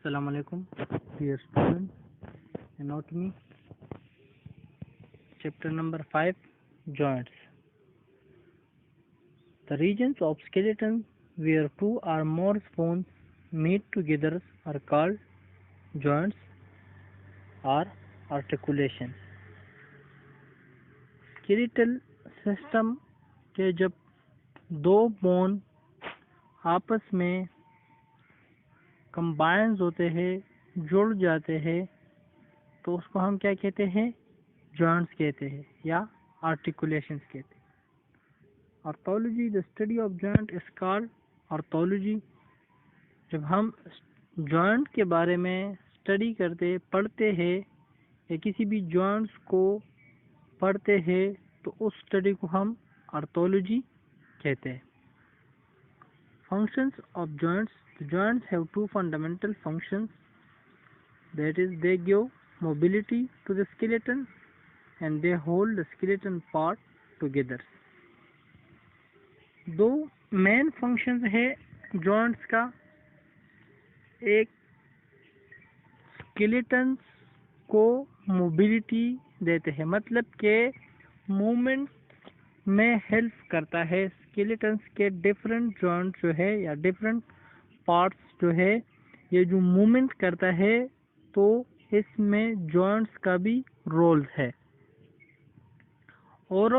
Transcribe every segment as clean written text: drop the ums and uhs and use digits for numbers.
Assalamu alaikum, dear students. Anatomy, chapter number 5, joints. The regions of skeleton where two or more bones meet together are called joints or articulations. Skeletal system के जब दो bone आपस में combines होते हैं, जुड़ जाते हैं, तो उसको हम क्या कहते हैं? जॉइंट्स कहते हैं या आर्टिकुलेशंस कहते हैं। Orthology, the study of joint is called orthology. जब हम जॉइंट के बारे में स्टडी करते पढ़ते हैं या किसी भी जॉइंट्स को पढ़ते हैं तो उस स्टडी को हम ऑर्थोलॉजी कहते हैं। Functions of joints. The joints have two fundamental functions, that is they give mobility to the skeleton and they hold the skeleton part together. दो मेन फंक्शंस है जॉइंट्स का। एक स्केलेटन को मोबिलिटी देते हैं, मतलब के मूवमेंट में हेल्प करता है। स्केलेटन्स के डिफरेंट जॉइंट जो है या डिफरेंट पार्ट्स जो है ये जो मूवमेंट करता है, तो इसमें जॉइंट्स का भी रोल है और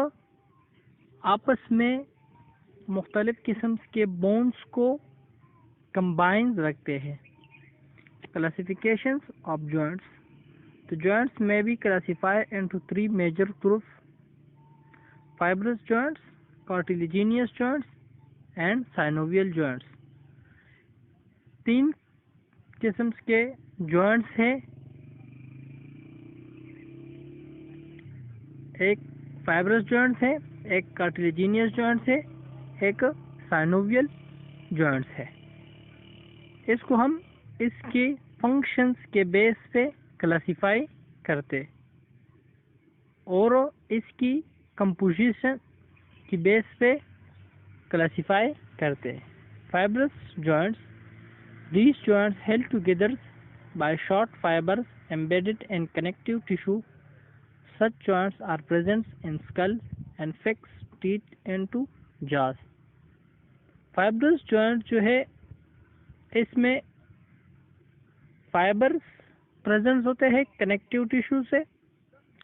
आपस में मुख्तलिफ किस्म के बोन्स को कंबाइन रखते हैं। Classifications of joints. The joints may be classified into three major groups: fibrous joints, cartilaginous joints and synovial joints. तीन किस्म के जॉइंट्स हैं। एक फाइब्रस जॉइंट्स है, एक कार्टिलेजिनियस जॉइंट्स है, एक साइनोवियल जॉइंट्स है। इसको हम इसके फंक्शंस के बेस पे क्लासिफाई करते और इसकी कंपोजिशन की बेस पे क्लासिफाई करते। Fibrous joints. These joints held together by short fibers embedded in connective tissue. Such joints are present in skull and fix teeth into jaws. Fibrous joint जो है इसमें फाइबर्स प्रेजेंस होते हैं connective tissue से।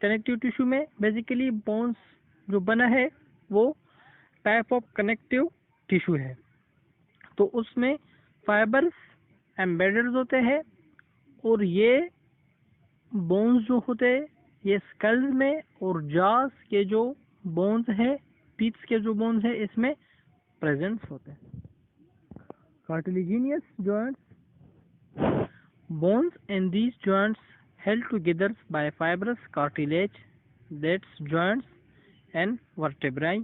Connective tissue में basically bones जो बना है वो टाइप ऑफ कनेक्टिव टिश्यू है, तो उसमें फाइबर्स एम्बेडेड होते हैं और ये बोन्स जो होते हैं ये स्कल में और जॉस के जो बोन्स है, टीथ के जो बोन्स है, इसमें प्रेजेंस होते हैं। Cartilaginous joints. Bones in these joints held together by fibrous cartilage, that's joints and vertebrae.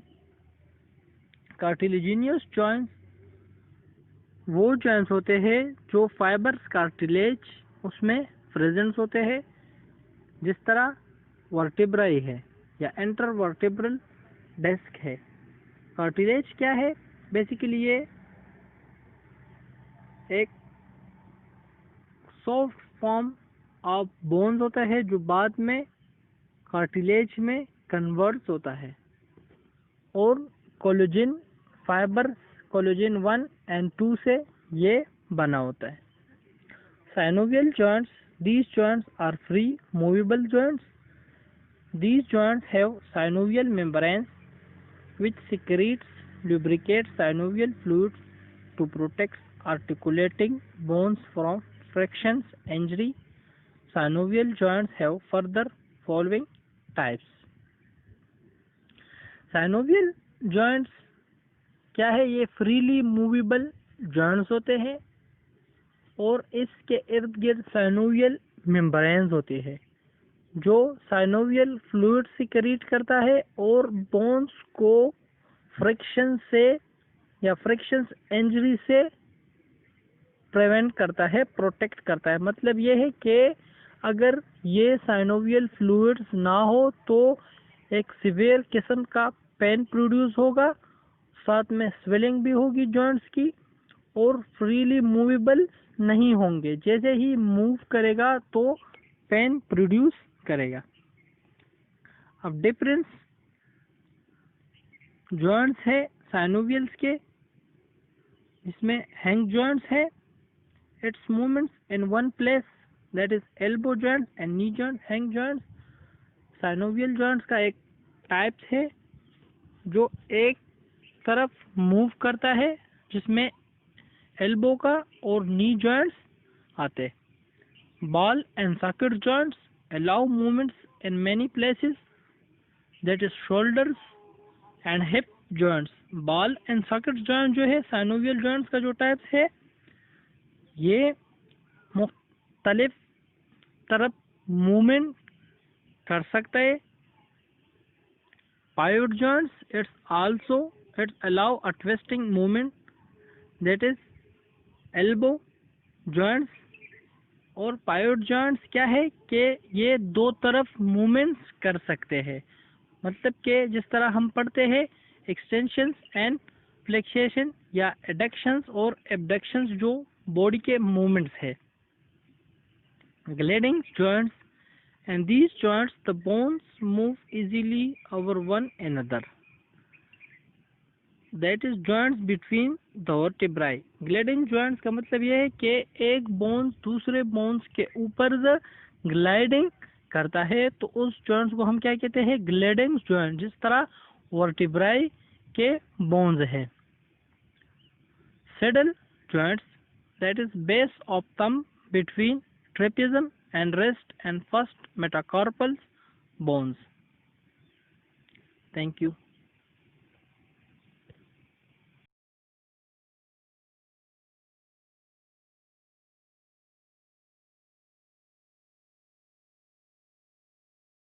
Cartilaginous joints वो जॉइंट्स होते हैं जो फाइबर्स कार्टिलेज उसमें प्रेजेंस होते हैं, जिस तरह वर्टेब्राई है या इंटर वर्टेब्रल डिस्क है। कार्टिलेज क्या है? बेसिकली ये एक सॉफ्ट फॉर्म ऑफ बोन्स होता है जो बाद में कार्टिलेज में कन्वर्ट होता है और कोलेजन फाइबर कोलेजन 1 and 2 से ये बना होता है। Synovial joints. These joints are free movable joints. These joints have synovial membranes which secretes lubricates synovial fluids to protect articulating bones from frictions, injury. Synovial joints have further following types. Synovial joints क्या है? ये freely movable joints होते हैं और इसके इर्द गिर्द synovial membranes होते हैं जो साइनोवियल फ्लूइड सिक्रीट करता है और बोन्स को फ्रिक्शन से या फ्रिक्शंस इंजरी से प्रिवेंट करता है, प्रोटेक्ट करता है। मतलब ये है कि अगर ये साइनोवियल फ्लूइड्स ना हो तो एक सिवियर किस्म का पेन प्रोड्यूस होगा, साथ में स्वेलिंग भी होगी जॉइंट्स की और फ्रीली मूवेबल नहीं होंगे, जैसे ही मूव करेगा तो पेन प्रोड्यूस करेगा। अब डिफरेंस जॉइंट्स है साइनोवियल्स के, इसमें हैंग जॉइंट्स है, it's movements in one place, that is elbow joint and knee joint. Hang joints synovial joints का एक टाइप है जो एक तरफ मूव करता है, जिसमें एल्बो का और नी जॉइंट्स आते। Ball and socket joints allow movements in many places, that is shoulders and hip joints। Ball and socket joint जो है साइनोवियल जॉइंट्स का जो टाइप है, ये मुख्तलिफ तरफ मूवमेंट कर सकता है। Pivot joints its allow a twisting movement, that is elbow joints। और पायोट जॉइंट्स क्या है कि ये दो तरफ मूवमेंट्स कर सकते हैं, मतलब कि जिस तरह हम पढ़ते हैं एक्सटेंशंस एंड फ्लेक्सेशन या एडक्शंस और एबडक्शंस जो बॉडी के मूवमेंट्स है। Gliding joints and these joints the bones move easily over one another, that is joints between the vertebrae। Gliding joints का मतलब यह है कि एक बोन्स दूसरे बोन्स के ऊपर ग्लाइडिंग करता है, तो उस जॉइंट्स को हम क्या कहते हैं, ग्लाइडिंग जॉइंट, जिस तरह वर्टिब्राई के बोन्स है। Saddle joints, that is base of thumb between trapezium and wrist and first metacarpal bones। Thank you।